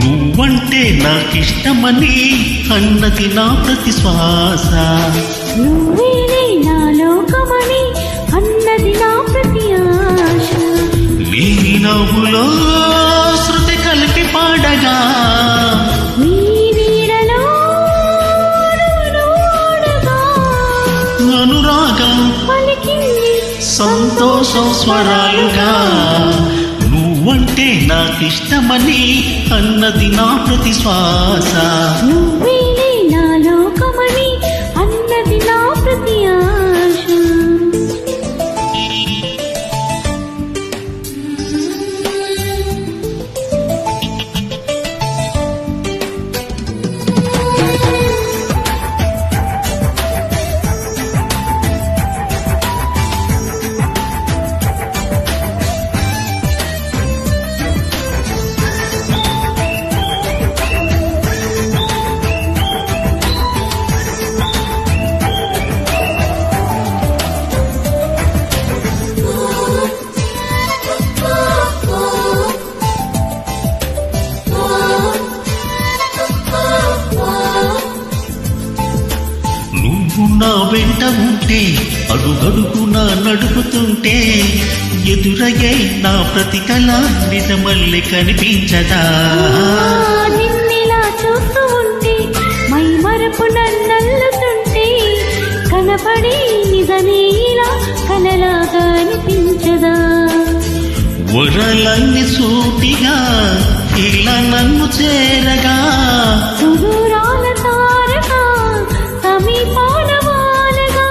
నువ్వంటే నాకిష్టమని అన్నది నా ప్రతి శ్వాస. నువ్వేనే నా లోకమని అన్నది నా ప్రతి ఆశ. నీ నవ్వులో శృతి కలిపి పాడగా నీ నీడలో నూనూడగా అనురాగం పలికింది సంతోషం స్వరాలుగా. నువ్వంటే నాకిష్టమని అన్నది నా ప్రతి శ్వాస. నువ్వేనే నా లోకమని అన్నది నా ప్రతి ఆశ. నువ్వు నా వెంట ఉంటే అడుగడుగునా నడుపుతుంటే ఎదురయ్యే నా ప్రతి కళ నిజమల్లె కనిపించదా. నిన్నిలా చూస్తూ ఉంటే మై మరపు నన్నల్లుతుంటే కనపడి నిజమే ఇలా కలలాగా అనిపించదా. వరలన్నీ సూటిగా ఇలా నన్ను చేరగా సుదూరాల తారగా సమీపాల వానగా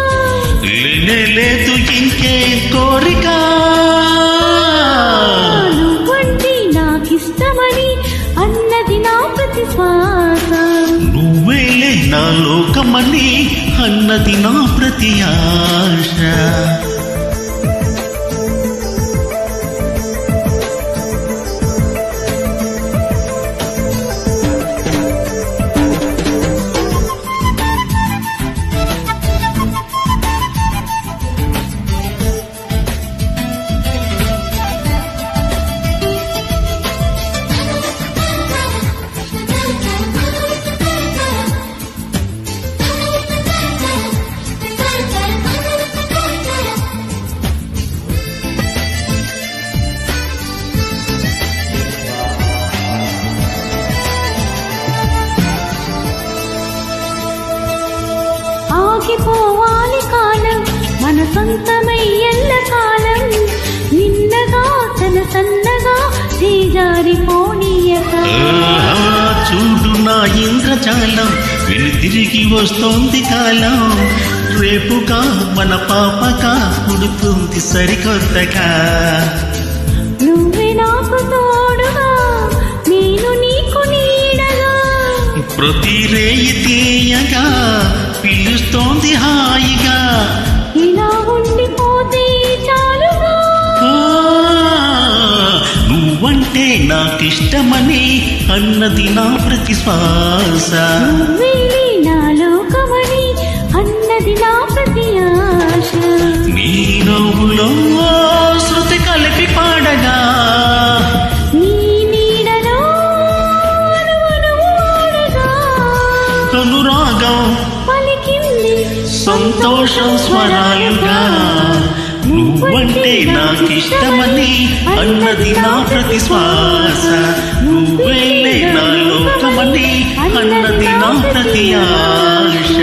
లేదు ఇంకే కోరిక. నువ్వంటే నాకిష్టమని అన్నది నా ప్రతి శ్వాస. నువ్వేలే నా లోకమని అన్నది నా ప్రతి ఆశ. ఆగిపోవాలి కాలం మన సొంతమై ఎల్ల కాలం. నిన్నగా తన సన్నగా చేజారిపోనీయక చూడు నా ఇంద్రజాలం విని తిరిగి వస్తోంది కాలం. రేపుగా మన పాపగా పుడుతుంది సరికొత్తగా. నువ్వే నాకు తోడుగా నేను నీకు నీడగా ప్రతి రేయి తీయగా పిలుస్తోంది హాయిగా. ఇలా ఉండిపోతే చాలుగా. నువ్వంటే నాకిష్టమని అన్నది నా ప్రతి శ్వాస. నువ్వేలే నా లోకమని అన్నది నా ప్రతి ఆశ. నీ నవ్వులో శృతి కలిపి పాడగా నీ నీడలో నూనూడగా అనురాగం పలికింది సంతోషం స్వరాలుగా. నువ్వంటే నాకిష్టమని అన్నది నా ప్రతి శ్వాస. నువ్వేలే నా లోకమని అన్నది నా ప్రతి ఆశ.